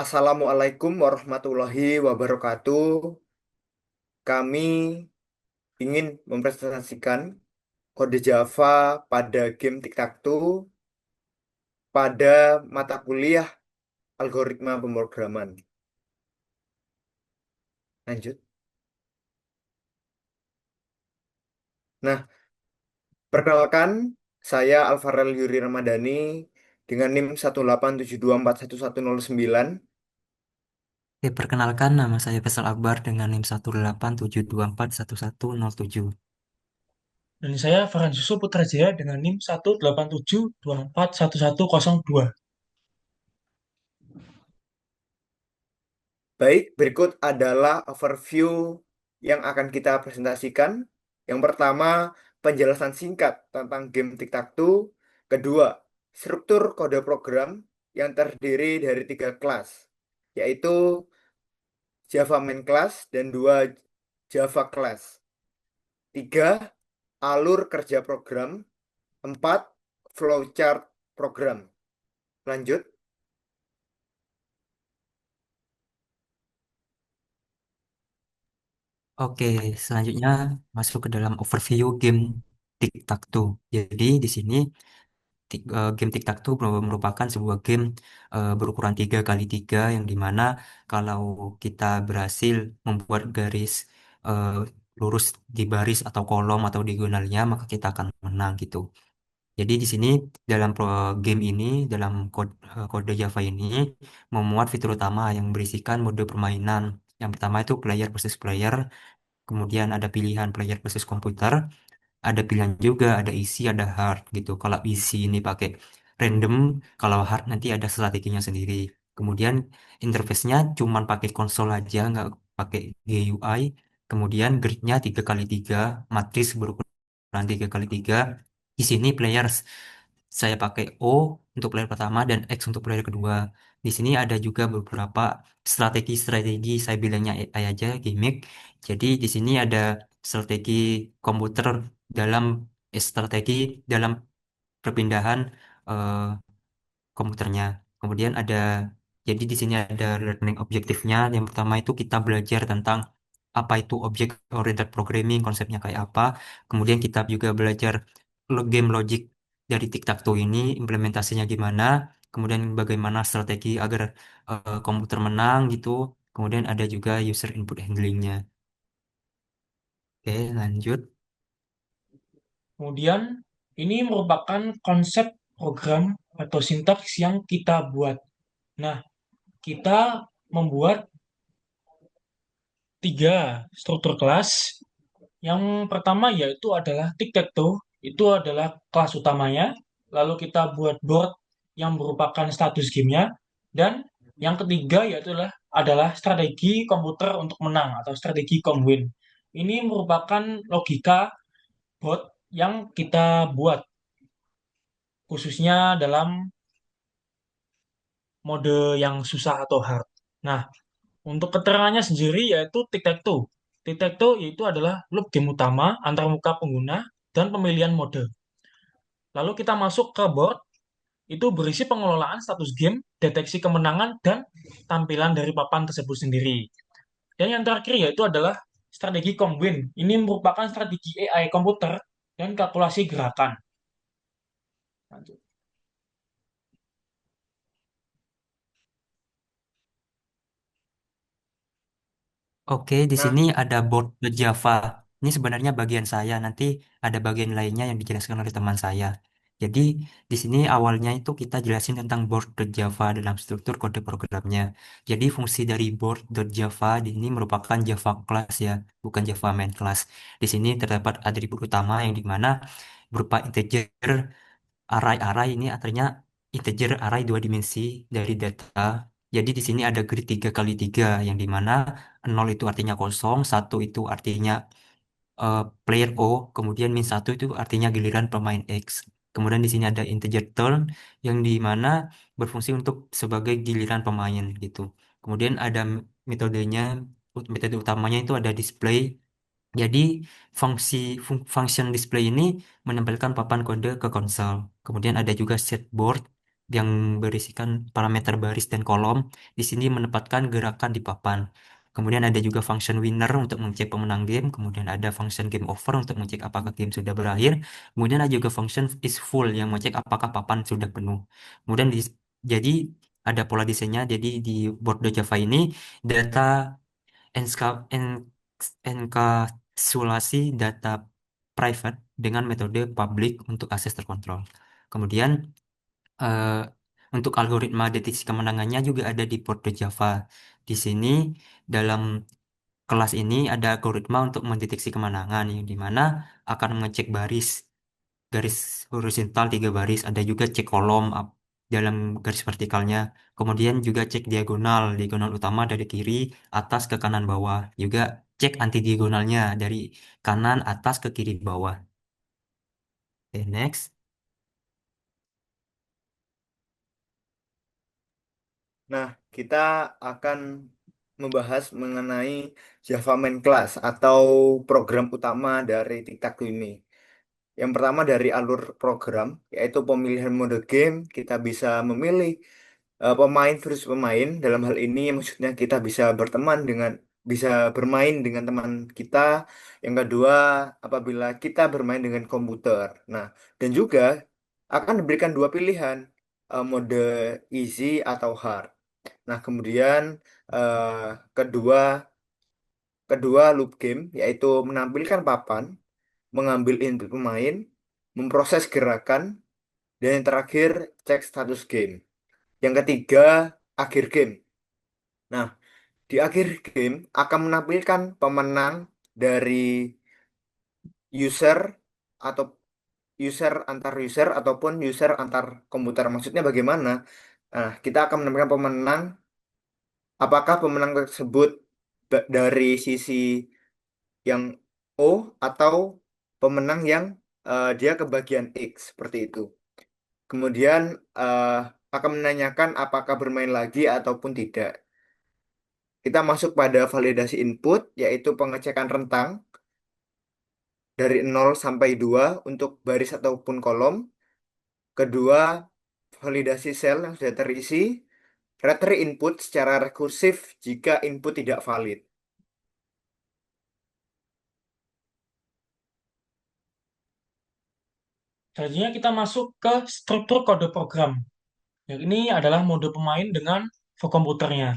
Assalamualaikum warahmatullahi wabarakatuh. Kami ingin mempresentasikan kode Java pada game tic-tac-toe pada mata kuliah algoritma pemrograman. Lanjut. Nah, perkenalkan saya Alfarel Yuri Ramadhani dengan NIM 187241109. Oke, perkenalkan nama saya Faisal Akbar dengan NIM 187241107. Dan saya Farhan Susu Putrajaya dengan NIM 187241102. Baik, berikut adalah overview yang akan kita presentasikan. Yang pertama, penjelasan singkat tentang game tic-tac-toe. Kedua, struktur kode program yang terdiri dari tiga kelas, yaitu Java main class dan dua Java class. Tiga, alur kerja program. Empat, flowchart program. Lanjut. Oke, selanjutnya masuk ke dalam overview game Tic-Tac-Toe. Jadi di sini game Tic-Tac-Toe merupakan sebuah game berukuran 3 kali 3 yang dimana kalau kita berhasil membuat garis eh, lurus di baris atau kolom atau diagonalnya maka kita akan menang gitu. Jadi di sini dalam game ini, dalam kode Java ini memuat fitur utama yang berisikan mode permainan. Yang pertama itu player versus player, kemudian ada pilihan player versus komputer, ada pilihan juga ada easy, ada hard gitu. Kalau easy ini pakai random, kalau hard nanti ada strateginya sendiri. Kemudian interface-nya cuman pakai konsol aja, nggak pakai GUI. Kemudian grid-nya 3 kali 3, matris berukuran 3 kali 3. Di sini players saya pakai O untuk player pertama dan X untuk player kedua. Di sini ada juga beberapa strategi-strategi, saya bilangnya AI aja, gimmick. Jadi di sini ada strategi komputer dalam strategi dalam perpindahan eh, komputernya. Kemudian ada, jadi di sini ada learning objektifnya. Yang pertama itu kita belajar tentang apa itu object oriented programming, konsepnya kayak apa. Kemudian kita juga belajar game logic dari tic-tac-toe ini, implementasinya gimana. Kemudian bagaimana strategi agar komputer menang gitu. Kemudian ada juga user input handlingnya. Oke, lanjut. Kemudian, ini merupakan konsep program atau sintaks yang kita buat. Nah, kita membuat tiga struktur kelas. Yang pertama yaitu adalah tic-tac-toe, itu adalah kelas utamanya. Lalu kita buat board yang merupakan status gamenya. Dan yang ketiga yaitu adalah strategi komputer untuk menang atau strategi comwin. Ini merupakan logika bot yang kita buat khususnya dalam mode yang susah atau hard. Nah, untuk keterangannya sendiri yaitu tic-tac-toe. Tic-tac-toe itu adalah loop game utama antar muka pengguna dan pemilihan mode. Lalu kita masuk ke board, itu berisi pengelolaan status game, deteksi kemenangan, dan tampilan dari papan tersebut sendiri. Dan yang terakhir yaitu adalah strategi Comwin. Ini merupakan strategi AI komputer dan kalkulasi gerakan. Lanjut. Oke, di Nah, sini ada board.java. Ini sebenarnya bagian saya, nanti ada bagian lainnya yang dijelaskan oleh teman saya. Jadi, di sini awalnya itu kita jelasin tentang board.java dalam struktur kode programnya. Jadi, fungsi dari board.java di ini merupakan Java class ya, bukan Java main class. Di sini terdapat atribut utama yang dimana berupa integer, array ini artinya integer array 2 dimensi dari data. Jadi di sini ada grid 3 kali 3 yang dimana 0 itu artinya kosong, 1 itu artinya player O, kemudian min 1 itu artinya giliran pemain X. Kemudian di sini ada integer turn yang dimana berfungsi untuk sebagai giliran pemain gitu. Kemudian ada metodenya, metode utamanya itu ada display. Jadi function display ini menempelkan papan kode ke konsol. Kemudian ada juga set board. yang berisikan parameter baris dan kolom. Di sini menempatkan gerakan di papan. Kemudian ada juga function winner untuk mengecek pemenang game. Kemudian ada function game over untuk mengecek apakah game sudah berakhir. Kemudian ada juga function is full yang mengecek apakah papan sudah penuh. Kemudian jadi ada pola desainnya. Jadi di board Java ini data enkapsulasi data private dengan metode public untuk akses terkontrol. Kemudian eh, untuk algoritma deteksi kemenangannya juga ada di Porto Java. Di sini dalam kelas ini ada algoritma untuk mendeteksi kemenangan yang dimana akan mengecek garis horizontal 3 baris, ada juga cek kolom dalam garis vertikalnya, kemudian juga cek diagonal utama dari kiri atas ke kanan bawah, juga cek anti diagonalnya dari kanan atas ke kiri bawah. Oke, next. Nah, kita akan membahas mengenai Java Main Class atau program utama dari TikTok ini. Yang pertama dari alur program, yaitu pemilihan mode game. Kita bisa memilih pemain versus pemain. Dalam hal ini maksudnya kita bisa bermain dengan teman kita. Yang kedua, apabila kita bermain dengan komputer. Nah, dan juga akan diberikan dua pilihan, mode easy atau hard. Nah, kemudian eh, kedua kedua loop game yaitu menampilkan papan, mengambil input pemain, memproses gerakan, dan yang terakhir cek status game. Yang ketiga, akhir game. Nah, di akhir game akan menampilkan pemenang dari user atau user antar user ataupun user antar komputer. Maksudnya bagaimana? Nah, kita akan menemukan pemenang. Apakah pemenang tersebut dari sisi yang O atau pemenang yang dia ke bagian X seperti itu. Kemudian eh, akan menanyakan apakah bermain lagi ataupun tidak. Kita masuk pada validasi input, yaitu pengecekan rentang dari 0 sampai 2 untuk baris ataupun kolom. Kedua, validasi sel yang sudah terisi. Return input secara rekursif jika input tidak valid. Selanjutnya kita masuk ke struktur kode program. Yang ini adalah mode pemain dengan komputernya.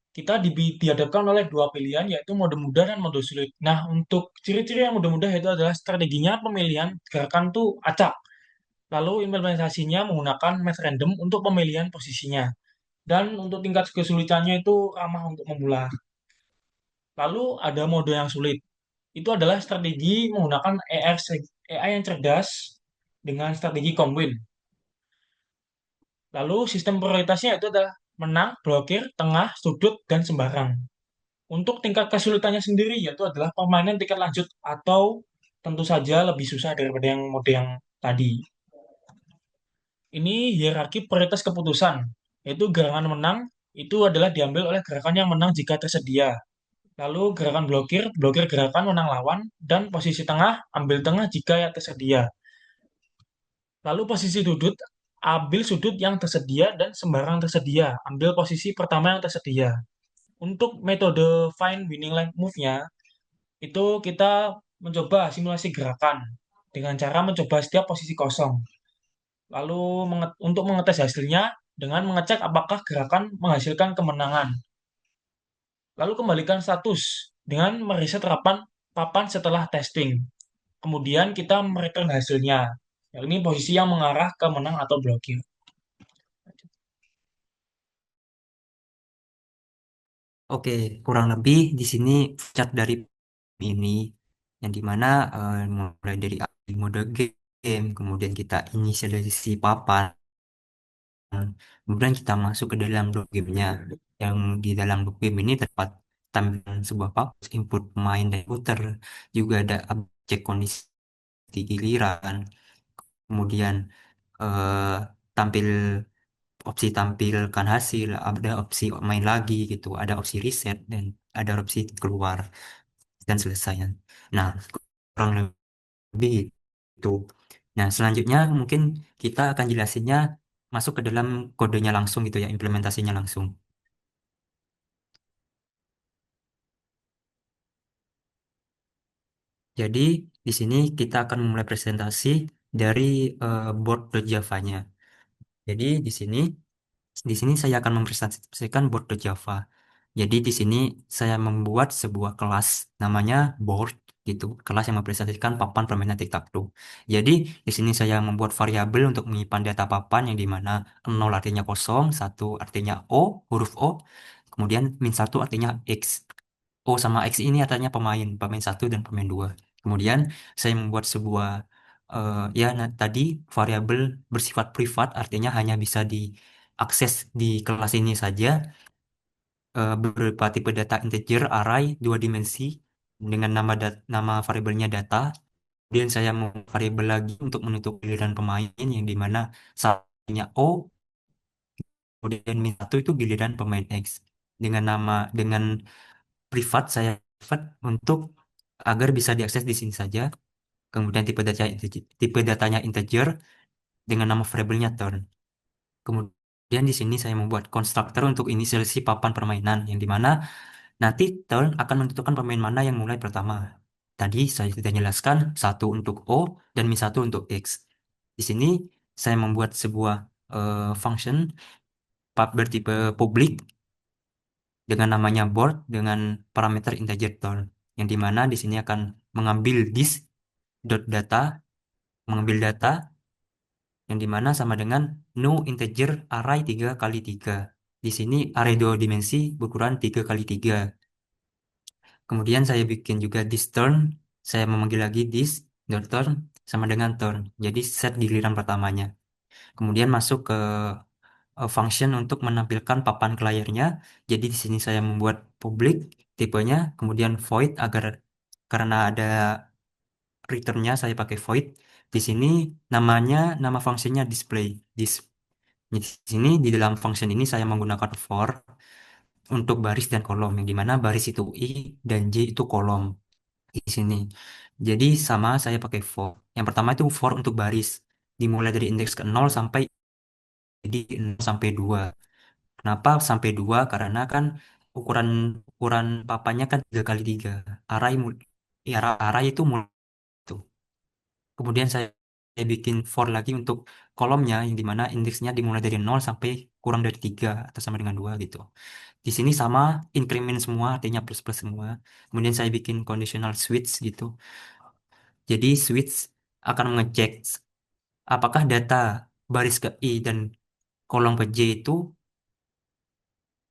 Kita dihadapkan oleh dua pilihan, yaitu mode mudah dan mode sulit. Nah, untuk ciri-ciri yang mode mudah itu adalah strateginya pemilihan gerakan tuh acak. Lalu implementasinya menggunakan math random untuk pemilihan posisinya. Dan untuk tingkat kesulitannya itu ramah untuk pemula. Lalu ada mode yang sulit. Itu adalah strategi menggunakan AI yang cerdas dengan strategi Conwin. Lalu sistem prioritasnya itu adalah menang, blokir, tengah, sudut, dan sembarang. Untuk tingkat kesulitannya sendiri yaitu adalah permainan tingkat lanjut atau tentu saja lebih susah daripada yang mode yang tadi. Ini hierarki prioritas keputusan, yaitu gerakan menang itu adalah diambil oleh gerakan yang menang jika tersedia. Lalu gerakan blokir, blokir gerakan menang lawan, dan posisi tengah, ambil tengah jika ya tersedia. Lalu posisi sudut, ambil sudut yang tersedia dan sembarang tersedia, ambil posisi pertama yang tersedia. Untuk metode find winning line move-nya, itu kita mencoba simulasi gerakan dengan cara mencoba setiap posisi kosong. Lalu untuk mengetes hasilnya dengan mengecek apakah gerakan menghasilkan kemenangan. Lalu kembalikan status dengan mereset papan setelah testing. Kemudian kita mereturn hasilnya. Ini posisi yang mengarah ke menang atau blokir. Oke, kurang lebih di sini cat dari ini yang dimana mulai dari mode game, kemudian kita inisialisasi papan, kemudian kita masuk ke dalam loop gamenya. Yang di dalam loop game ini terdapat tampilan sebuah papan, input pemain dan puter, juga ada cek kondisi giliran, kemudian eh, tampil opsi tampilkan hasil, ada opsi main lagi gitu, ada opsi reset dan ada opsi keluar dan selesai. Nah, kurang lebih itu. Nah, selanjutnya mungkin kita akan jelasinnya masuk ke dalam kodenya langsung gitu ya, implementasinya langsung. Jadi di sini kita akan memulai presentasi dari board.java-nya. Jadi di sini saya akan mempresentasikan board.java. Jadi di sini saya membuat sebuah kelas namanya board gitu, kelas yang mempresentasikan papan permainan tic-tac-toe. Jadi di sini saya membuat variabel untuk menyimpan data papan yang dimana 0 artinya kosong, 1 artinya O, huruf O, kemudian min 1 artinya X. O sama X ini artinya pemain, pemain satu dan pemain dua. Kemudian saya membuat sebuah ya tadi variabel bersifat privat artinya hanya bisa diakses di kelas ini saja, berupa tipe data integer array dua dimensi dengan nama variabelnya data. Kemudian saya mau variabel lagi untuk menentukan giliran pemain yang dimana satunya O, kemudian min satu itu giliran pemain X dengan privat saya privat untuk agar bisa diakses di sini saja. Kemudian tipe datanya integer dengan nama variabelnya turn. Kemudian di sini saya membuat konstruktor untuk inisialisasi papan permainan yang dimana nanti turn akan menentukan pemain mana yang mulai pertama. Tadi saya sudah jelaskan satu untuk O dan min satu untuk X. Di sini saya membuat sebuah function bertipe publik dengan namanya board dengan parameter integer turn yang dimana di sini akan mengambil this dot data, mengambil data yang dimana sama dengan no integer array 3 kali 3. Di sini array dua dimensi berukuran 3 kali 3. Kemudian saya bikin juga this turn, saya memanggil lagi this dot turn sama dengan turn. Jadi set giliran pertamanya. Kemudian masuk ke function untuk menampilkan papan ke layarnya. Jadi di sini saya membuat public tipenya, kemudian void agar karena ada returnnya saya pakai void. Di sini nama fungsinya display. Di sini di dalam function ini saya menggunakan for untuk baris dan kolom, yang dimana baris itu i dan j itu kolom di sini. Jadi sama saya pakai for. Yang pertama itu for untuk baris, dimulai dari indeks ke 0 sampai jadi 0 sampai 2. Kenapa sampai 2? Karena kan ukuran ukuran papanya kan 3 kali 3. Array itu mulai itu. Kemudian saya bikin for lagi untuk kolomnya yang dimana indeksnya dimulai dari 0 sampai kurang dari 3 atau sama dengan 2 gitu. Di sini sama increment semua artinya plus-plus semua. Kemudian saya bikin conditional switch gitu. Jadi switch akan mengecek apakah data baris ke I dan kolom ke J itu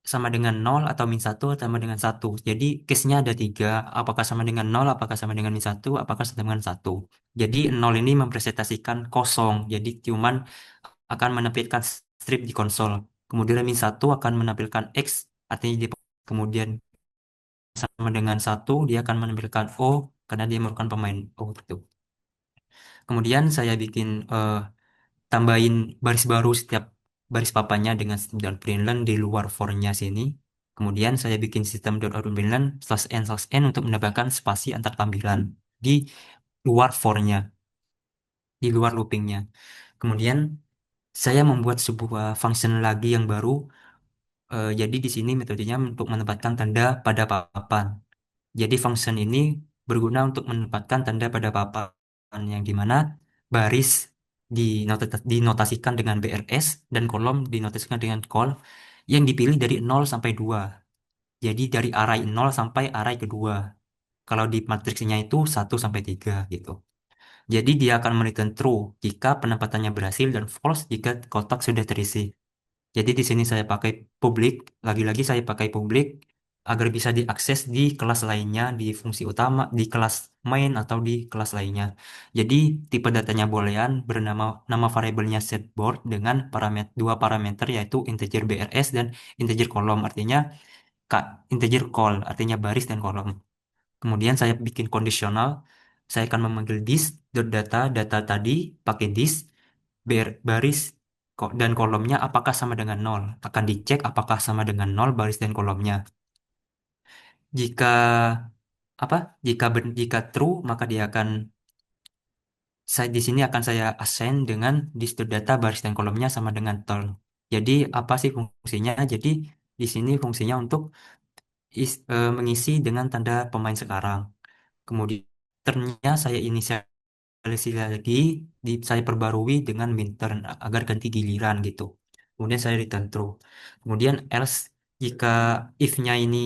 sama dengan 0 atau min satu atau sama dengan satu. Jadi case-nya ada tiga. Apakah sama dengan 0, apakah sama dengan min satu, apakah sama dengan satu. Jadi 0 ini mempresentasikan kosong. Jadi cuman akan menampilkan strip di konsol. Kemudian min satu akan menampilkan X, artinya di kemudian sama dengan satu dia akan menampilkan O karena dia merupakan pemain O gitu. Kemudian saya bikin tambahin baris baru setiap baris papannya dengan sistem dot println di luar for-nya sini. Kemudian saya bikin sistem dot println /n/n untuk menambahkan spasi antar tampilan di luar for-nya, di luar loopingnya. Kemudian saya membuat sebuah function lagi yang baru. Jadi di sini metodenya untuk menempatkan tanda pada papan. Jadi function ini berguna untuk menempatkan tanda pada papan yang dimana baris dinotasikan dengan BRS dan kolom dinotasikan dengan col yang dipilih dari 0 sampai 2. Jadi dari array 0 sampai array kedua. Kalau di matriksnya itu 1 sampai 3 gitu. Jadi dia akan mereturn true jika penempatannya berhasil dan false jika kotak sudah terisi. Jadi di sini saya pakai publik, lagi-lagi saya pakai publik agar bisa diakses di kelas lainnya, di fungsi utama, di kelas main atau di kelas lainnya. Jadi tipe datanya boolean bernama nama variabelnya setBoard dengan dua parameter yaitu integer BRS dan integer kolom artinya integer call artinya baris dan kolom. Kemudian saya bikin kondisional, saya akan memanggil this data data tadi pakai this baris dan kolomnya apakah sama dengan nol. Akan dicek apakah sama dengan nol baris dan kolomnya. Jika apa? Jika true maka dia akan saya di sini akan saya assign dengan di setiap data baris dan kolomnya sama dengan turn. Jadi apa sih fungsinya? Jadi di sini fungsinya untuk mengisi dengan tanda pemain sekarang. Kemudian turnnya saya inisialisasi lagi, saya perbarui dengan min turn agar ganti giliran gitu. Kemudian saya return true. Kemudian else jika if-nya ini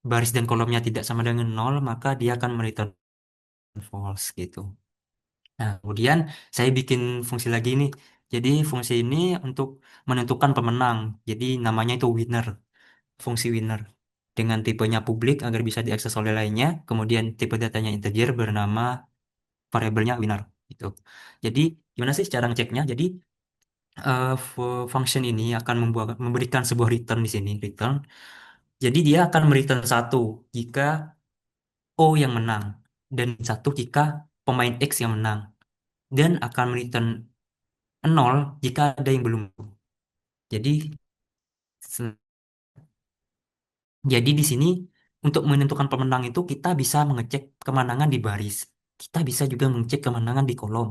baris dan kolomnya tidak sama dengan nol, maka dia akan return false gitu. Nah, kemudian saya bikin fungsi lagi nih. Jadi fungsi ini untuk menentukan pemenang. Jadi namanya itu winner, fungsi winner. Dengan tipenya publik agar bisa diakses oleh lainnya. Kemudian tipe datanya integer bernama variabelnya winner. Gitu. Jadi gimana sih cara ngeceknya? Jadi function ini akan memberikan sebuah return di sini, return. Jadi dia akan mereturn satu jika O yang menang dan satu jika pemain X yang menang dan akan mereturn nol jika ada yang belum. Jadi se- jadi di sini untuk menentukan pemenang itu kita bisa mengecek kemenangan di baris. Kita bisa juga mengecek kemenangan di kolom.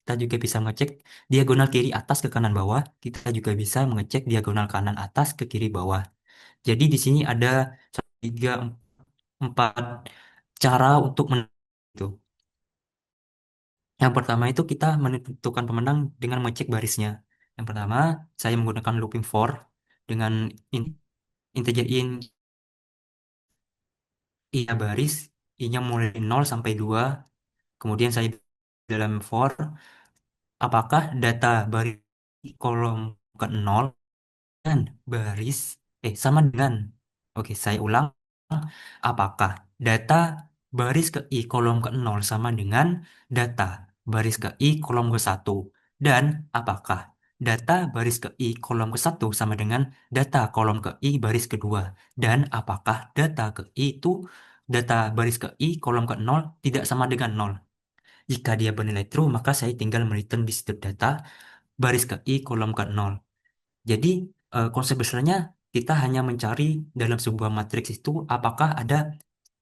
Kita juga bisa mengecek diagonal kiri atas ke kanan bawah. Kita juga bisa mengecek diagonal kanan atas ke kiri bawah. Jadi di sini ada tiga, empat cara untuk itu. Yang pertama itu kita menentukan pemenang dengan mengecek barisnya. Yang pertama, saya menggunakan looping for dengan integer in i-nya baris, i-nya mulai 0 sampai 2. Kemudian saya dalam for apakah data baris kolom ke 0 dan baris sama dengan. Oke, saya ulang. Apakah data baris ke i kolom ke 0 sama dengan data baris ke i kolom ke 1? Dan apakah data baris ke i kolom ke 1 sama dengan data kolom ke i baris kedua? Dan apakah data ke i itu data baris ke i kolom ke 0 tidak sama dengan 0? Jika dia bernilai true, maka saya tinggal mereturn di setiap data baris ke i kolom ke 0. Jadi konsep besarnya kita hanya mencari dalam sebuah matriks itu apakah ada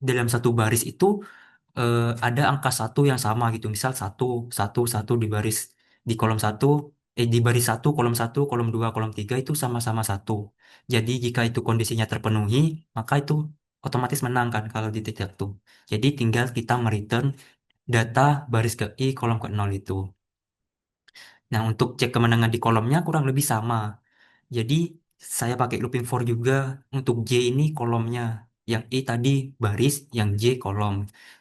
dalam satu baris itu ada angka satu yang sama gitu. Misal satu, satu, satu di baris di kolom satu, di baris satu, kolom dua, kolom tiga itu sama-sama satu. Jadi jika itu kondisinya terpenuhi, maka itu otomatis menang kan kalau di titik itu. Jadi tinggal kita mereturn data baris ke i kolom ke 0 itu. Nah, untuk cek kemenangan di kolomnya kurang lebih sama. Jadi saya pakai looping for juga untuk J ini kolomnya. Yang I tadi baris, yang J kolom.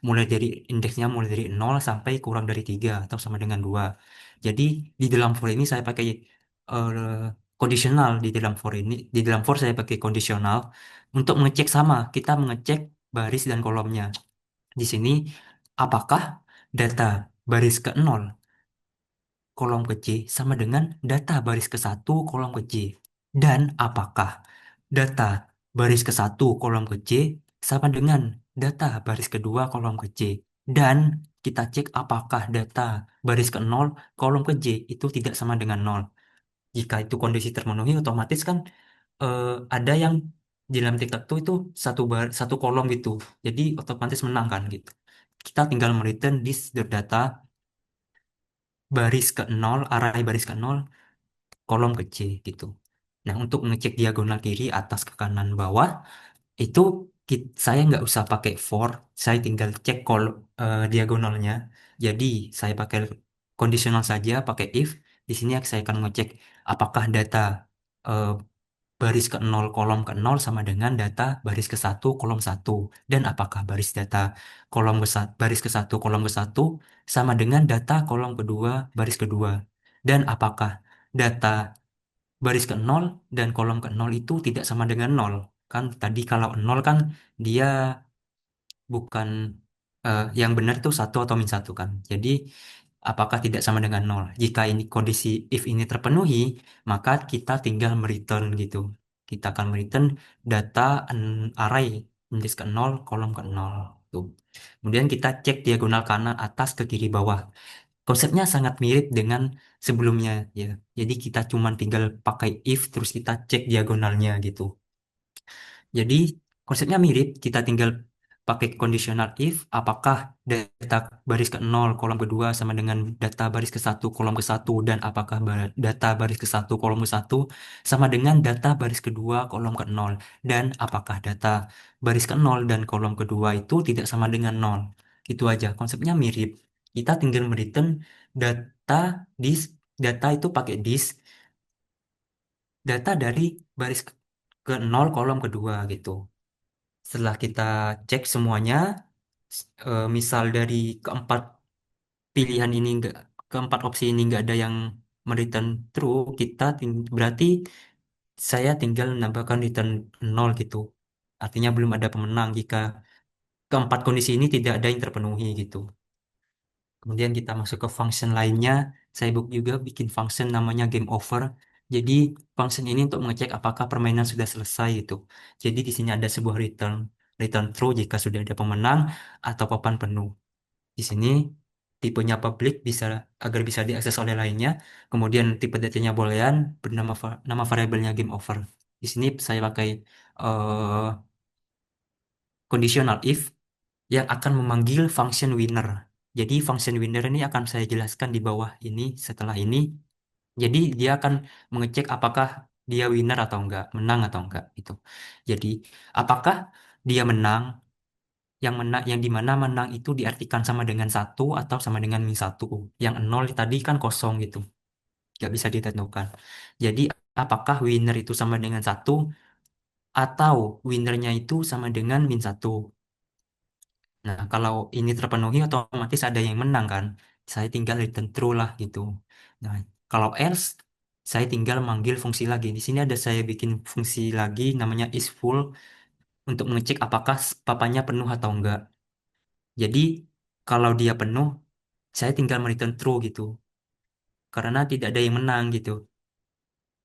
Mulai dari indeksnya mulai dari 0 sampai kurang dari 3 atau sama dengan 2. Jadi di dalam for ini saya pakai kondisional di dalam for ini. Di dalam for saya pakai kondisional untuk mengecek sama. Kita mengecek baris dan kolomnya. Di sini apakah data baris ke 0 kolom ke C sama dengan data baris ke satu kolom ke C. Dan apakah data baris ke satu kolom ke C sama dengan data baris kedua kolom ke C. Dan kita cek apakah data baris ke nol kolom ke J itu tidak sama dengan nol. Jika itu kondisi terpenuhi, otomatis kan eh, ada yang di dalam tic-tac-toe itu satu kolom gitu. Jadi otomatis menang kan gitu. Kita tinggal mereturn this the data baris ke nol, array baris ke nol kolom kecil gitu. Nah, untuk ngecek diagonal kiri, atas, ke kanan, bawah, itu saya nggak usah pakai for, saya tinggal cek diagonalnya. Jadi, saya pakai kondisional saja, pakai if. Di sini saya akan ngecek apakah data eh, baris ke nol kolom ke nol sama dengan data baris ke satu kolom satu. Dan apakah baris data baris ke satu kolom ke satu sama dengan data kolom kedua baris kedua. Dan apakah data baris ke nol dan kolom ke nol itu tidak sama dengan nol. Kan tadi kalau nol kan dia bukan yang benar itu satu atau min satu kan. Jadi apakah tidak sama dengan nol? Jika ini kondisi if ini terpenuhi, maka kita tinggal mereturn gitu. Kita akan mereturn data array indeks ke nol, kolom ke nol. Tuh. Kemudian kita cek diagonal kanan atas ke kiri bawah. Konsepnya sangat mirip dengan sebelumnya ya. Jadi kita cuma tinggal pakai if terus kita cek diagonalnya gitu. Jadi konsepnya mirip, kita tinggal pakai conditional if, apakah data baris ke nol kolom kedua sama dengan data baris ke satu kolom ke satu, dan apakah data baris ke satu kolom ke satu sama dengan data baris kedua kolom ke nol, dan apakah data baris ke nol dan kolom kedua itu tidak sama dengan nol. Gitu aja, konsepnya mirip. Kita tinggal return data disk, data itu pakai disk, data dari baris ke nol kolom kedua gitu. Setelah kita cek semuanya, misal dari keempat pilihan ini enggak, keempat opsi ini enggak ada yang return true, berarti saya tinggal menambahkan return nol gitu. Artinya belum ada pemenang jika keempat kondisi ini tidak ada yang terpenuhi gitu. Kemudian kita masuk ke function lainnya. Saya juga bikin function namanya game over. Jadi function ini untuk mengecek apakah permainan sudah selesai itu. Jadi di sini ada sebuah return true jika sudah ada pemenang atau papan penuh. Di sini tipenya public agar bisa diakses oleh lainnya. Kemudian tipe datanya boolean bernama nama variabelnya game over. Di sini saya pakai eh, conditional if yang akan memanggil function winner. Jadi function winner ini akan saya jelaskan di bawah ini setelah ini. Jadi dia akan mengecek apakah dia winner atau enggak, menang atau enggak itu. Jadi apakah dia menang, yang dimana menang itu diartikan sama dengan satu atau sama dengan min satu. Yang nol tadi kan kosong gitu, nggak bisa ditentukan. Jadi apakah winner itu sama dengan satu atau winnernya itu sama dengan min satu. Nah, kalau ini terpenuhi otomatis ada yang menang kan. Saya tinggal return true lah gitu. Nah, kalau else saya tinggal manggil fungsi lagi. Di sini ada saya bikin fungsi lagi namanya is full untuk mengecek apakah papanya penuh atau enggak. Jadi kalau dia penuh, saya tinggal return true gitu. Karena tidak ada yang menang gitu.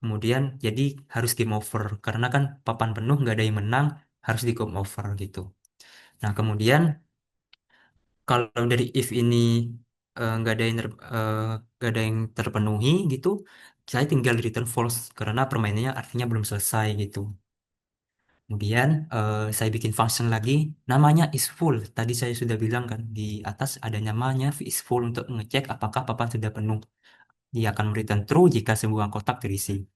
Kemudian jadi harus game over. Karena kan papan penuh nggak ada yang menang, harus di game over gitu. Nah, kemudian kalau dari if ini nggak ada yang terpenuhi gitu, saya tinggal return false karena permainannya artinya belum selesai gitu. Kemudian saya bikin function lagi, namanya is full. Tadi saya sudah bilang kan di atas ada namanya is full untuk mengecek apakah papan sudah penuh. Dia akan return true jika sebuah kotak terisi.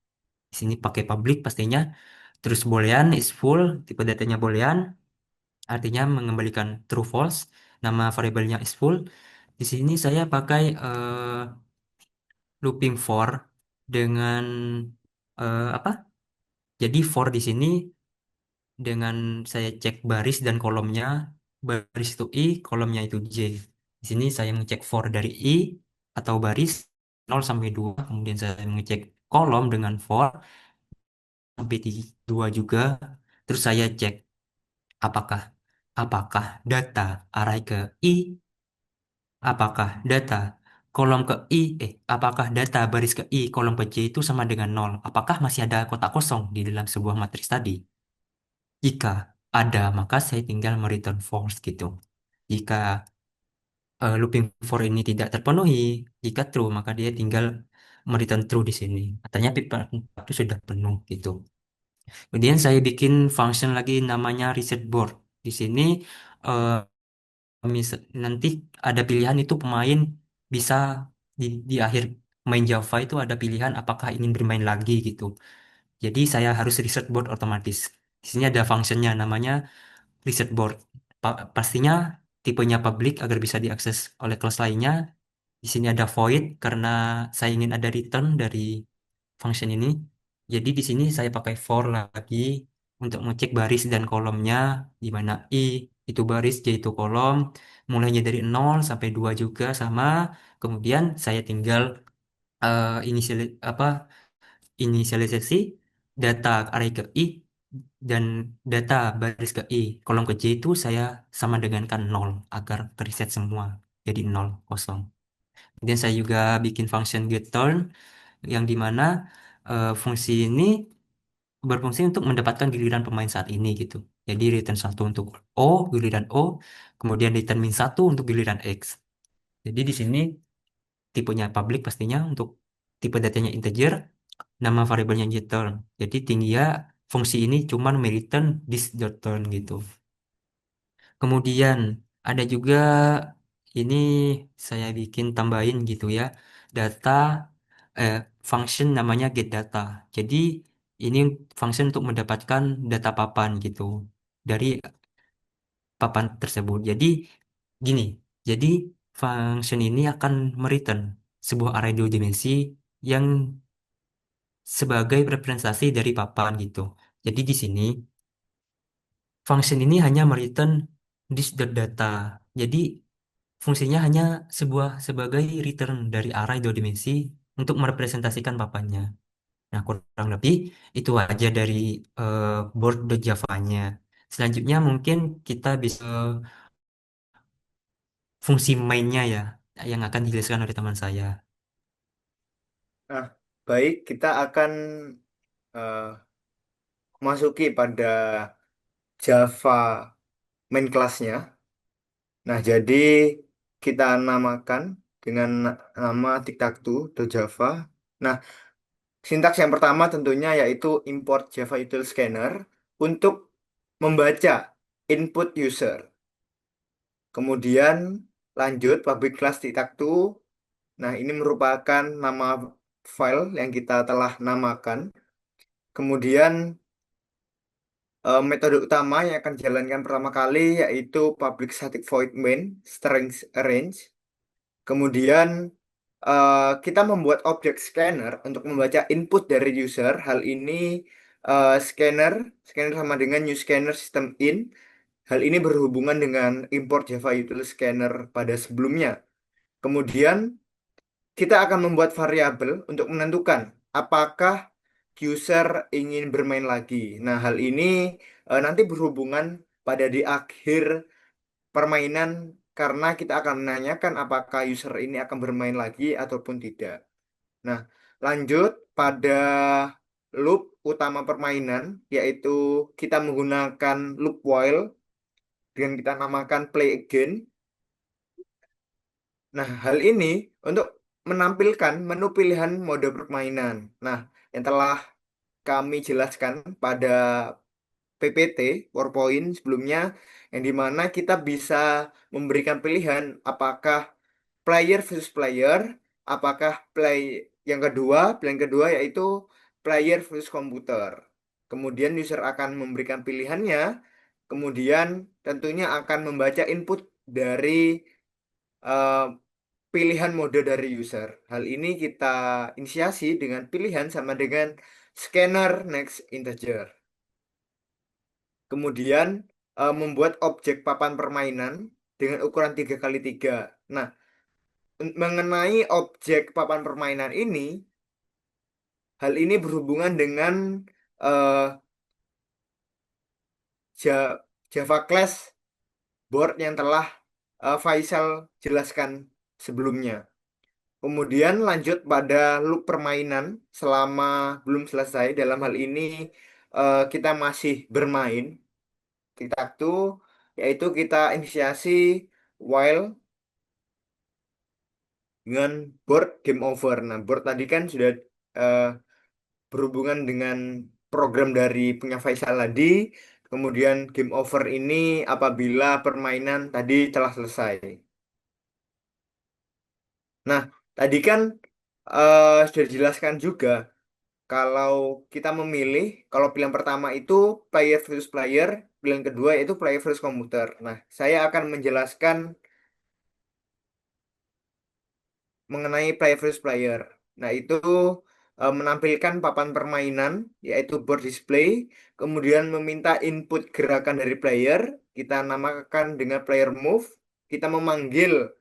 Di sini pakai public pastinya. Terus boolean is full, tipe datanya boolean, artinya mengembalikan true false. Nama variabelnya is full. Di sini saya pakai looping for dengan apa? Jadi for di sini dengan saya cek baris dan kolomnya, baris itu i, kolomnya itu j. Di sini saya mengecek for dari i atau baris 0 sampai 2, kemudian saya mengecek kolom dengan for sampai 2 juga. Terus saya cek apakah apakah data array ke i, apakah data kolom ke i, apakah data baris ke i, kolom ke j itu sama dengan nol. Apakah masih ada kotak kosong di dalam sebuah matriks tadi? Jika ada, maka saya tinggal return false gitu. Jika looping for ini tidak terpenuhi, jika true, maka dia tinggal return true di sini. Katanya pipa itu sudah penuh gitu. Kemudian saya bikin function lagi namanya reset board. Di sini eh, nanti ada pilihan itu pemain bisa di akhir main Java itu ada pilihan apakah ingin bermain lagi gitu. Jadi saya harus reset board otomatis. Di sini ada functionnya namanya reset board. Pastinya tipenya public agar bisa diakses oleh kelas lainnya. Di sini ada void karena saya ingin ada return dari function ini. Jadi di sini saya pakai for lagi untuk mengecek baris dan kolomnya, di mana i itu baris, j itu kolom, mulainya dari 0 sampai 2 juga sama. Kemudian saya tinggal apa inisialisasi data array ke i dan data baris ke i, kolom ke j itu saya sama dengan kan 0 agar reset semua jadi 0 kosong. Kemudian saya juga bikin function getTurn yang dimana fungsi ini berfungsi untuk mendapatkan giliran pemain saat ini gitu. Jadi return satu untuk O, giliran O, kemudian return min satu untuk giliran X. Jadi di sini tipenya public pastinya untuk tipe datanya integer, nama variabelnya getTurn. Jadi tinggi ya fungsi ini cuman return this.turn gitu. Kemudian ada juga ini saya bikin tambahin gitu ya. Data eh, function namanya get data. Jadi ini function untuk mendapatkan data papan gitu dari papan tersebut. Jadi gini, jadi function ini akan mereturn sebuah array dua dimensi yang sebagai representasi dari papan gitu. Jadi di sini function ini hanya mereturn this.data. Jadi fungsinya hanya sebagai return dari array dua dimensi untuk merepresentasikan papannya. Nah, kurang lebih itu aja dari board.java-nya. Selanjutnya mungkin kita bisa fungsi main-nya ya, yang akan dijelaskan oleh teman saya. Nah, baik, kita akan masuki pada Java main kelasnya. Nah, jadi kita namakan dengan nama tic-tac-toe.java. Nah, sintaks yang pertama tentunya yaitu import Java Util Scanner untuk membaca input user. Kemudian lanjut public class tic-tac-toe. Nah, ini merupakan nama file yang kita telah namakan. Kemudian metode utama yang akan dijalankan pertama kali yaitu public static void main strings arrange. Kemudian kita membuat objek scanner untuk membaca input dari user. Hal ini scanner, scanner sama dengan new scanner system in. Hal ini berhubungan dengan import Java Util Scanner pada sebelumnya. Kemudian kita akan membuat variabel untuk menentukan apakah user ingin bermain lagi. Nah, hal ini nanti berhubungan pada di akhir permainan karena kita akan menanyakan apakah user ini akan bermain lagi ataupun tidak. Nah, lanjut pada loop utama permainan, yaitu kita menggunakan loop while dengan kita namakan play again. Nah, hal ini untuk menampilkan menu pilihan mode permainan. Nah, yang telah kami jelaskan pada PPT, PowerPoint sebelumnya, yang dimana kita bisa memberikan pilihan apakah player versus player, apakah pilihan kedua yaitu player versus komputer. Kemudian user akan memberikan pilihannya, kemudian tentunya akan membaca input dari eh, pilihan mode dari user. Hal ini kita inisiasi dengan pilihan sama dengan scanner next integer. Kemudian membuat objek papan permainan dengan ukuran 3 kali 3. Nah, mengenai objek papan permainan ini, hal ini berhubungan dengan eh, Java Class board yang telah Faisal jelaskan sebelumnya. Kemudian lanjut pada loop permainan selama belum selesai. Dalam hal ini kita masih bermain tic-tac-toe, yaitu kita inisiasi while dengan board game over. Nah, board tadi kan sudah eh, berhubungan dengan program dari punya Faisal tadi. Kemudian game over ini apabila permainan tadi telah selesai. Nah, tadi kan sudah dijelaskan juga kalau kita memilih, kalau pilihan pertama itu player versus player, pilihan kedua itu player versus komputer. Nah, saya akan menjelaskan mengenai player versus player. Nah, itu menampilkan papan permainan, yaitu board display, kemudian meminta input gerakan dari player, kita namakan dengan player move, kita memanggil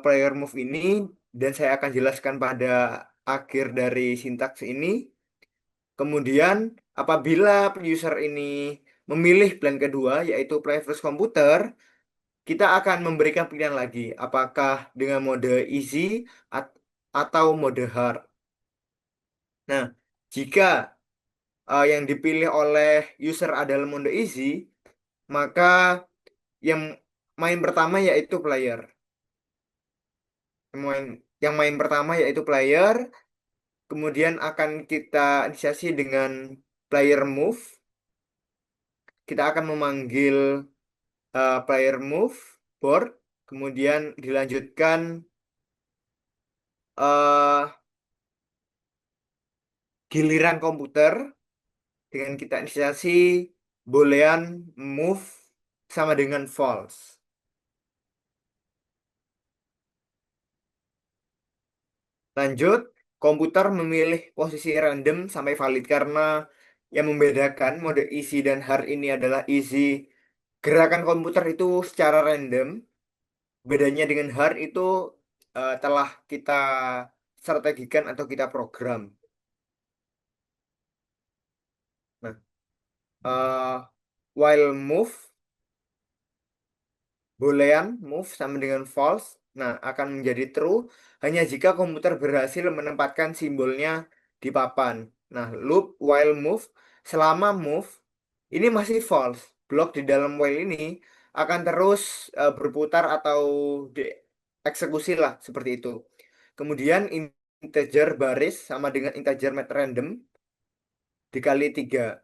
player move ini, dan saya akan jelaskan pada akhir dari sintaks ini. Kemudian, apabila user ini memilih plan kedua, yaitu player versus komputer, kita akan memberikan pilihan lagi, apakah dengan mode easy at- atau mode hard. Nah, jika yang dipilih oleh user adalah mode easy, maka yang main pertama yaitu player. Yang main, yang main pertama yaitu player, kemudian akan kita inisiasi dengan player move. Kita akan memanggil player move, board, kemudian dilanjutkan eh giliran komputer dengan kita inisiasi boolean move sama dengan false. Lanjut, komputer memilih posisi random sampai valid karena yang membedakan mode easy dan hard ini adalah easy gerakan komputer itu secara random. Bedanya dengan hard itu telah kita strategikan atau kita program. Nah, while move, boolean move sama dengan false, nah akan menjadi true hanya jika komputer berhasil menempatkan simbolnya di papan. Nah, loop while move, selama move ini masih false. Blok di dalam while ini akan terus berputar atau dieksekusi lah seperti itu. Kemudian integer baris sama dengan integer mat random dikali 3.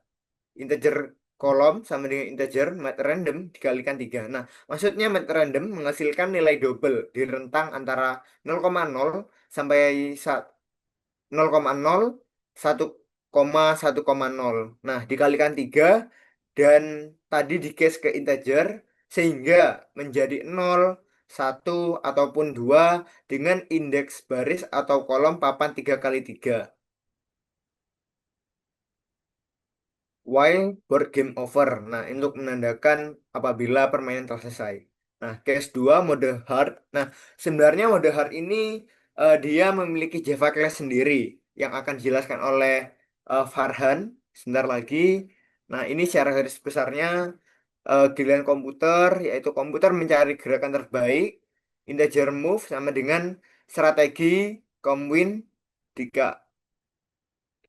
Integer kolom sama dengan integer mat random dikalikan 3. Nah, maksudnya mat random menghasilkan nilai double di rentang antara 0,0 sampai 0,0 1,1,0. Nah, dikalikan 3 dan tadi di case ke integer sehingga menjadi 0, 1 ataupun 2 dengan indeks baris atau kolom papan 3 kali 3. While board game over. Nah, untuk menandakan apabila permainan telah selesai. Nah, case 2 mode hard. Nah, sebenarnya mode hard ini dia memiliki Java class sendiri yang akan dijelaskan oleh Farhan sebentar lagi. Nah, ini secara garis besarnya giliran komputer, yaitu komputer mencari gerakan terbaik, integer move sama dengan strategi comwin jika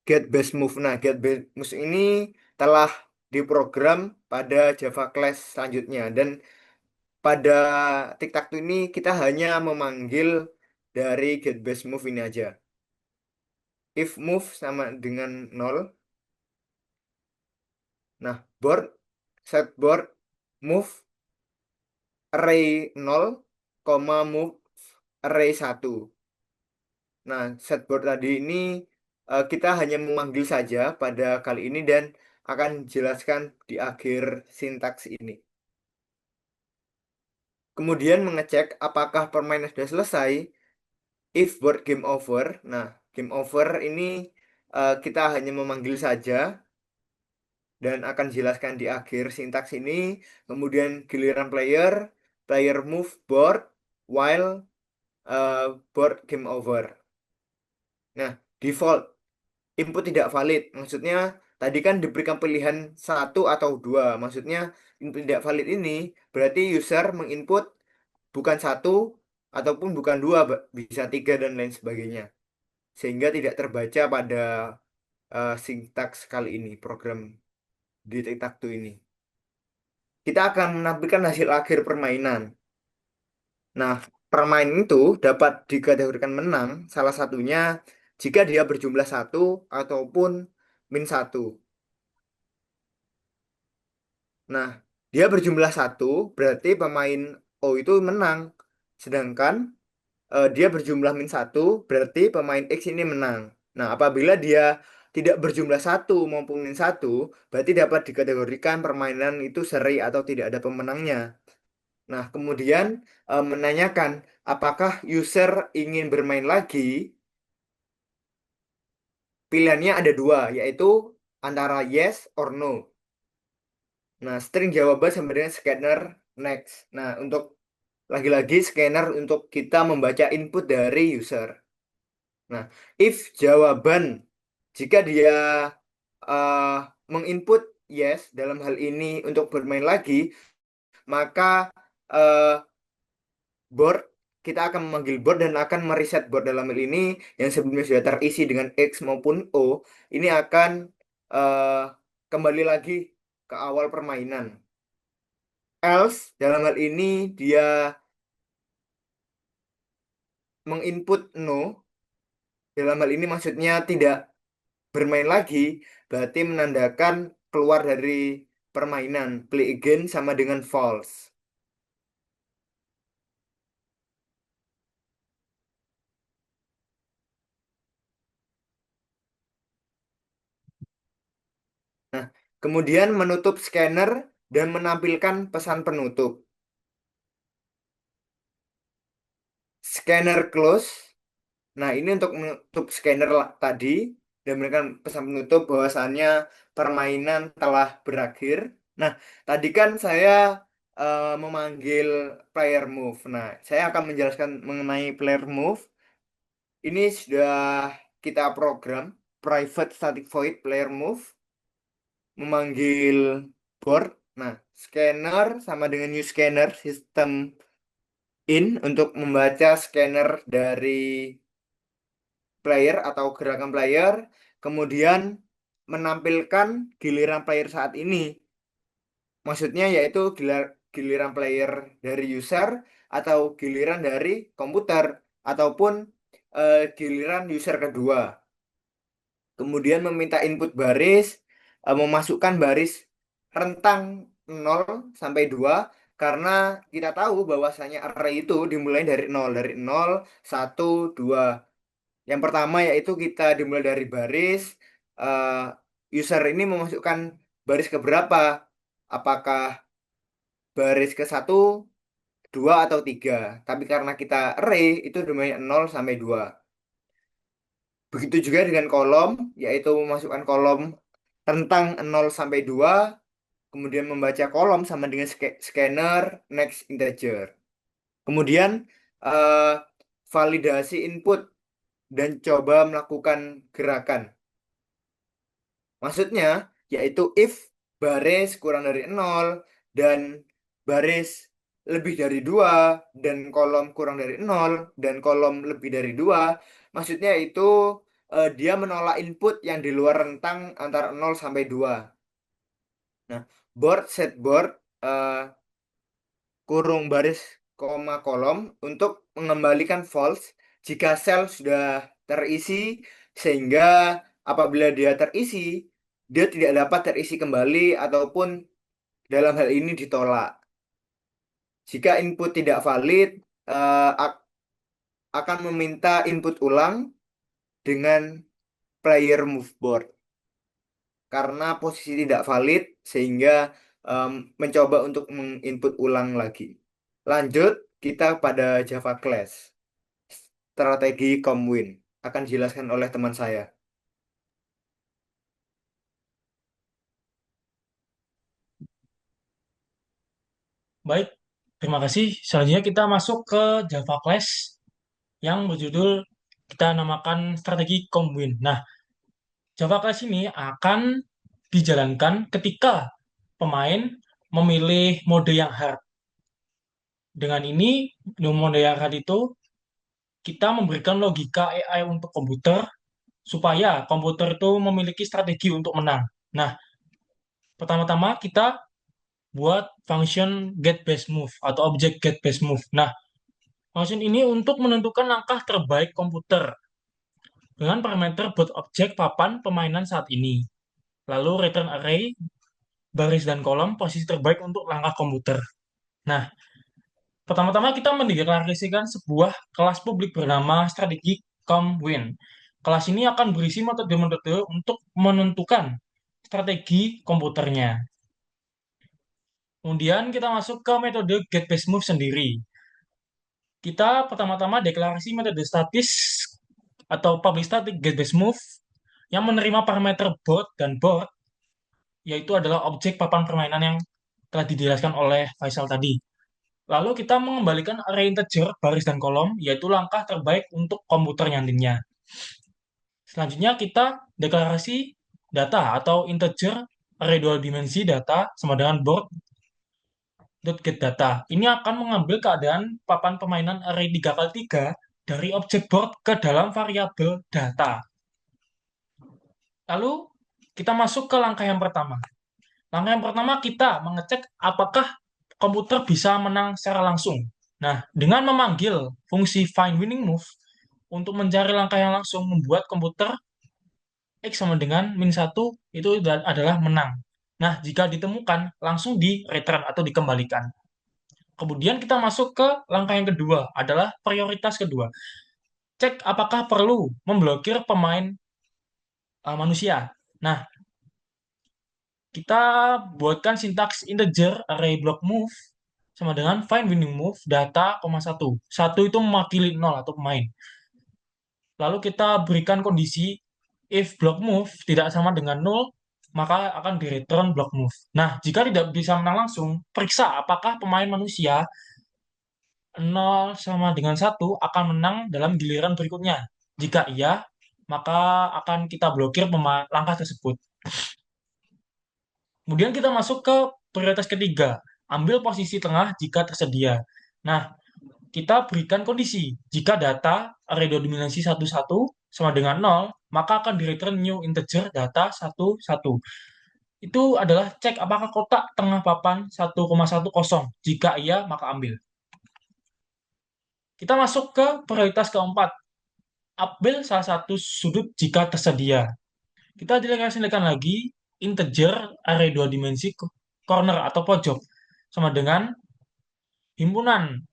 get best move. Nah, get best move ini telah diprogram pada Java class selanjutnya dan pada tic-tac-toe ini kita hanya memanggil dari get best move ini aja. If move sama dengan 0. Nah, board set board move array 0, move array 1. Nah, set board tadi ini kita hanya memanggil saja pada kali ini dan akan jelaskan di akhir sintaks ini. Kemudian mengecek apakah permainan sudah selesai. If board game over. Nah, game over ini kita hanya memanggil saja dan akan jelaskan di akhir sintaks ini. Kemudian giliran player, player move board while board game over. Nah, default input tidak valid. Maksudnya tadi kan diberikan pilihan satu atau dua. Maksudnya input tidak valid ini berarti user menginput bukan satu ataupun bukan dua, bisa tiga dan lain sebagainya. Sehingga tidak terbaca pada sintaks kali ini, program di tic-tac-toe ini. Kita akan menampilkan hasil akhir permainan. Nah, permainan itu dapat dikategorikan menang salah satunya jika dia berjumlah satu ataupun min satu. Nah, dia berjumlah satu berarti pemain O itu menang. Sedangkan dia berjumlah min satu berarti pemain X ini menang. Nah, apabila dia tidak berjumlah satu maupun min satu, berarti dapat dikategorikan permainan itu seri atau tidak ada pemenangnya. Nah, kemudian menanyakan apakah user ingin bermain lagi, pilihannya ada dua, yaitu antara yes or no. Nah, string jawaban sama dengan scanner next. Nah, untuk lagi-lagi scanner untuk kita membaca input dari user. Nah, if jawaban jika dia uh, menginput yes dalam hal ini untuk bermain lagi, maka uh, board kita akan memanggil board dan akan mereset board dalam hal ini yang sebelumnya sudah terisi dengan X maupun O, ini akan uh, kembali lagi ke awal permainan. Else dalam hal ini dia menginput no, dalam hal ini maksudnya tidak bermain lagi, berarti menandakan keluar dari permainan. Play again sama dengan false. Nah, kemudian menutup scanner dan menampilkan pesan penutup. Scanner close. Nah, ini untuk menutup scanner tadi dan memberikan pesan penutup bahwasannya permainan telah berakhir. Nah, tadi kan saya memanggil player move. Nah, saya akan menjelaskan mengenai player move. Ini sudah kita program private static void player move memanggil board. Nah, scanner sama dengan new scanner sistem in untuk membaca scanner dari player atau gerakan player, kemudian menampilkan giliran player saat ini. Maksudnya yaitu giliran player dari user atau giliran dari komputer ataupun giliran user kedua. Kemudian meminta input baris, memasukkan baris rentang 0 sampai 2 karena kita tahu bahwasanya array itu dimulai dari 0, 1, 2. Yang pertama yaitu kita dimulai dari baris, user ini memasukkan baris ke berapa? Apakah baris ke satu, 2 atau 3? Tapi karena kita array itu dimulai 0 sampai 2. Begitu juga dengan kolom, yaitu memasukkan kolom rentang 0 sampai 2, kemudian membaca kolom sama dengan scanner next integer. Kemudian eh, validasi input dan coba melakukan gerakan. Maksudnya yaitu if baris kurang dari 0 dan baris lebih dari 2 dan kolom kurang dari 0 dan kolom lebih dari 2, maksudnya itu dia menolak input yang di luar rentang antara 0 sampai 2. Nah, board set board eh, kurung baris koma kolom untuk mengembalikan false jika sel sudah terisi, sehingga apabila dia terisi dia tidak dapat terisi kembali ataupun dalam hal ini ditolak. Jika input tidak valid, eh, ak- akan meminta input ulang dengan player move board karena posisi tidak valid sehingga mencoba untuk menginput ulang lagi. Lanjut kita pada Java Class. Strategi Comwin akan dijelaskan oleh teman saya. Baik, terima kasih. Selanjutnya kita masuk ke Java Class yang berjudul kita namakan strategi Comwin. Nah, Java Class ini akan dijalankan ketika pemain memilih mode yang hard. Dengan ini, mode yang hard itu kita memberikan logika AI untuk komputer supaya komputer itu memiliki strategi untuk menang. Nah, pertama-tama kita buat function get best move atau objek get best move. Nah, function ini untuk menentukan langkah terbaik komputer dengan parameter buat objek papan permainan saat ini. Lalu return array, baris dan kolom posisi terbaik untuk langkah komputer. Nah, pertama-tama kita mendeklarasikan sebuah kelas publik bernama strategi comwin. Kelas ini akan berisi metode-metode untuk menentukan strategi komputernya. Kemudian kita masuk ke metode get best move sendiri. Kita pertama-tama deklarasi metode statis atau public static get best move yang menerima parameter board dan board, yaitu adalah objek papan permainan yang telah dijelaskan oleh Faisal tadi. Lalu kita mengembalikan array integer, baris dan kolom, yaitu langkah terbaik untuk komputer nantinya. Selanjutnya kita deklarasi data atau integer array dua dimensi data sama dengan board.getData. Ini akan mengambil keadaan papan permainan array 3x3 dari objek board ke dalam variabel data. Lalu kita masuk ke langkah yang pertama. Langkah yang pertama kita mengecek apakah komputer bisa menang secara langsung. Nah, dengan memanggil fungsi find winning move untuk mencari langkah yang langsung membuat komputer X sama dengan min 1 itu adalah menang. Nah, jika ditemukan, langsung di return atau dikembalikan. Kemudian kita masuk ke langkah yang kedua, adalah prioritas kedua. Cek apakah perlu memblokir pemain manusia. Nah, kita buatkan sintaks integer array block move sama dengan find winning move data, satu. Satu itu mewakili 0 atau pemain. Lalu kita berikan kondisi if block move tidak sama dengan 0, maka akan di return block move. Nah, jika tidak bisa menang langsung, periksa apakah pemain manusia 0 sama dengan satu akan menang dalam giliran berikutnya. Jika iya, maka akan kita blokir langkah tersebut. Kemudian kita masuk ke prioritas ketiga, ambil posisi tengah jika tersedia. Nah, kita berikan kondisi. Jika data array 2 dimensi 11 sama dengan 0, maka akan di return new integer data 11. Itu adalah cek apakah kotak tengah papan 1,1 kosong. Jika iya, maka ambil. Kita masuk ke prioritas keempat. Ambil salah satu sudut jika tersedia. Kita deklarasikan lagi integer array 2 dimensi corner atau pojok sama dengan himpunan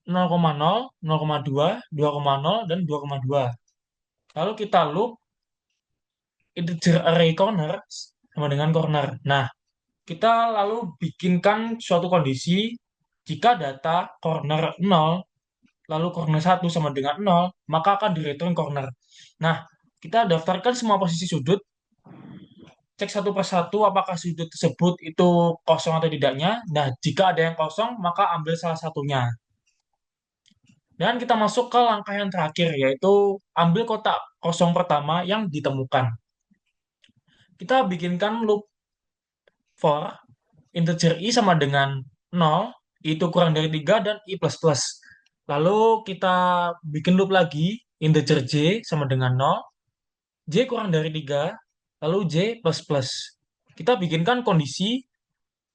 0,0, 0,2, 2,0, dan 2,2. Lalu kita loop integer array corner sama dengan corner. Nah, kita lalu bikinkan suatu kondisi jika data corner 0, lalu corner 1 sama dengan 0, maka akan di return corner. Nah, kita daftarkan semua posisi sudut, cek satu persatu apakah sudut tersebut itu kosong atau tidaknya. Nah, jika ada yang kosong, maka ambil salah satunya. Dan kita masuk ke langkah yang terakhir, yaitu ambil kotak kosong pertama yang ditemukan. Kita bikinkan loop for integer i sama dengan 0, i itu kurang dari 3, dan i plus plus. Lalu kita bikin loop lagi, integer j sama dengan 0, j kurang dari 3, lalu j plus plus. Kita bikinkan kondisi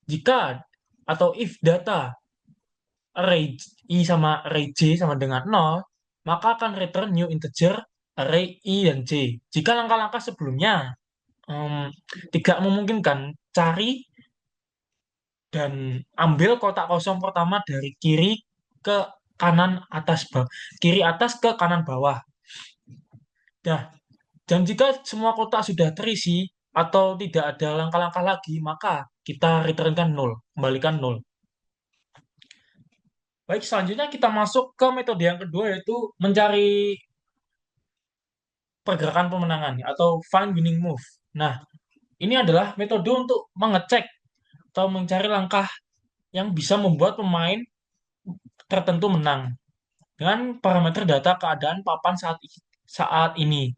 jika atau if data array i sama array j sama dengan 0, maka akan return new integer array i dan j. Jika langkah-langkah sebelumnya tidak memungkinkan, cari dan ambil kotak kosong pertama dari kiri ke kanan atas bawah, kiri atas ke kanan bawah. Nah, dan jika semua kotak sudah terisi atau tidak ada langkah-langkah lagi, maka kita returnkan 0, kembalikan 0. Baik, selanjutnya kita masuk ke metode yang kedua, yaitu mencari pergerakan pemenangan atau find winning move. Nah, ini adalah metode untuk mengecek atau mencari langkah yang bisa membuat pemain tertentu menang dengan parameter data keadaan papan saat ini.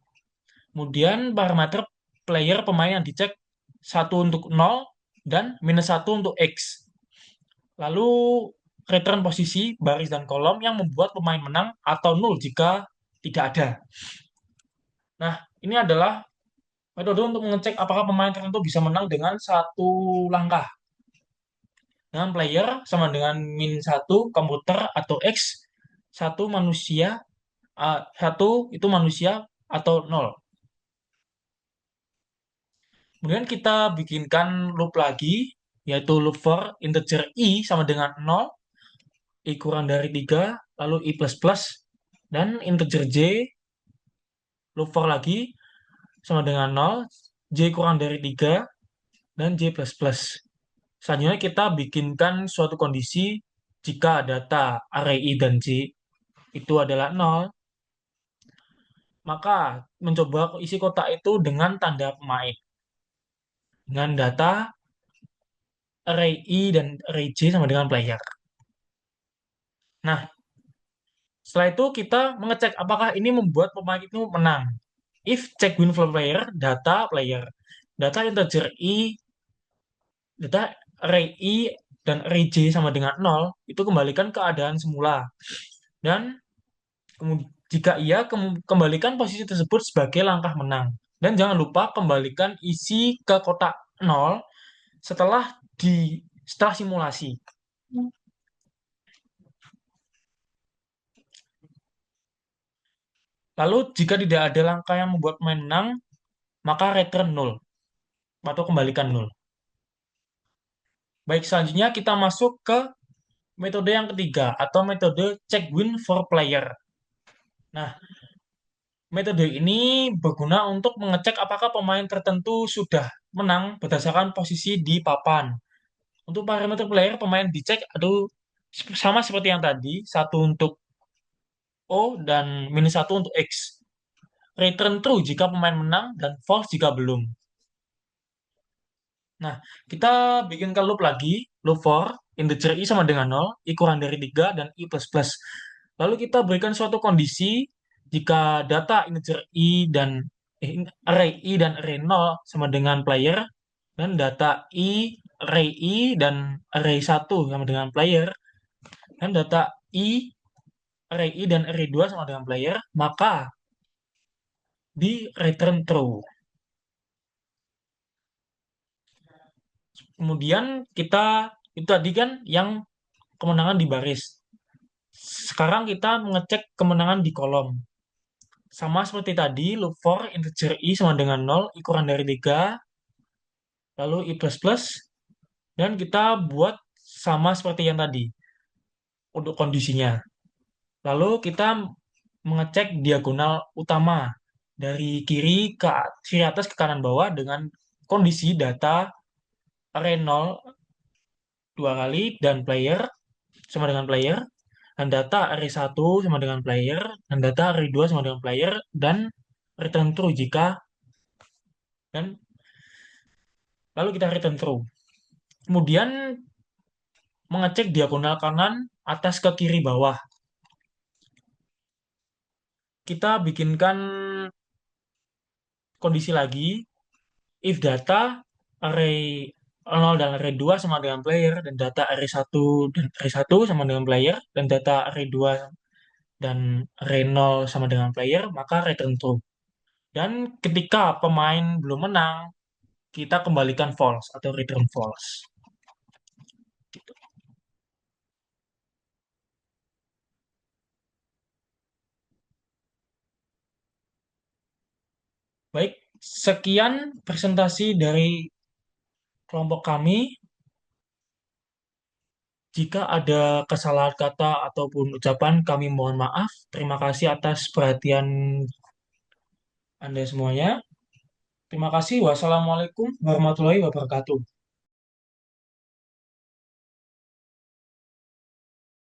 Kemudian parameter player pemain yang dicek 1 untuk 0 dan -1 untuk X. Lalu return posisi, baris, dan kolom yang membuat pemain menang atau 0 jika tidak ada. Nah, ini adalah metode untuk mengecek apakah pemain tertentu bisa menang dengan satu langkah. Dengan player sama dengan -1 komputer atau X, satu manusia, satu itu manusia atau 0. Kemudian kita bikinkan loop lagi, yaitu loop for integer i sama dengan 0, i kurang dari 3, lalu i plus plus, dan integer j, loop for lagi, sama dengan 0, j kurang dari 3, dan j plus plus. Selanjutnya kita bikinkan suatu kondisi jika data array i dan j itu adalah 0, maka mencoba isi kotak itu dengan tanda pemain. Dengan data array i dan array j sama dengan player. Nah, setelah itu kita mengecek apakah ini membuat pemain itu menang. If check win for player, data player. Data integer i, data array i dan array j sama dengan 0, itu kembalikan keadaan semula. Dan jika iya, kembalikan posisi tersebut sebagai langkah menang. Dan jangan lupa kembalikan isi ke kotak 0 setelah simulasi. Lalu jika tidak ada langkah yang membuat pemain menang, maka return 0 atau kembalikan 0. Baik, selanjutnya kita masuk ke metode yang ketiga atau metode check win for player. Nah, metode ini berguna untuk mengecek apakah pemain tertentu sudah menang berdasarkan posisi di papan. Untuk parameter player, pemain dicek aduh sama seperti yang tadi, satu untuk O dan -1 untuk X. Return true jika pemain menang dan false jika belum. Nah, kita bikinkan loop lagi, loop for integer i sama dengan 0, i kurang dari 3, dan i plus plus. Lalu kita berikan suatu kondisi jika data integer i dan array i dan array 0 sama dengan player, dan data array i dan array 1 sama dengan player, dan data array i dan array 2 sama dengan player, maka di return true. Kemudian kita itu tadi kan yang kemenangan di baris. Sekarang kita mengecek kemenangan di kolom. Sama seperti tadi, loop for integer i sama dengan 0, i kurang dari 3, lalu i plus plus, dan kita buat sama seperti yang tadi untuk kondisinya. Lalu kita mengecek diagonal utama dari kiri atas ke kanan bawah dengan kondisi data array 0 dua kali dan player sama dengan player, dan data array 1 sama dengan player, dan data array 2 sama dengan player, dan return true jika, dan lalu kita return true. Kemudian mengecek diagonal kanan atas ke kiri bawah. Kita bikinkan kondisi lagi, if data array 0 dan array 2 sama dengan player, dan data array 1 dan array 1 sama dengan player, dan data array 2 dan array 0 sama dengan player, maka return true. Dan ketika pemain belum menang, kita kembalikan false atau return false. Gitu. Baik, sekian presentasi dari kelompok kami. Jika ada kesalahan kata ataupun ucapan, kami mohon maaf. Terima kasih atas perhatian Anda semuanya. Terima kasih. Wassalamualaikum warahmatullahi wabarakatuh.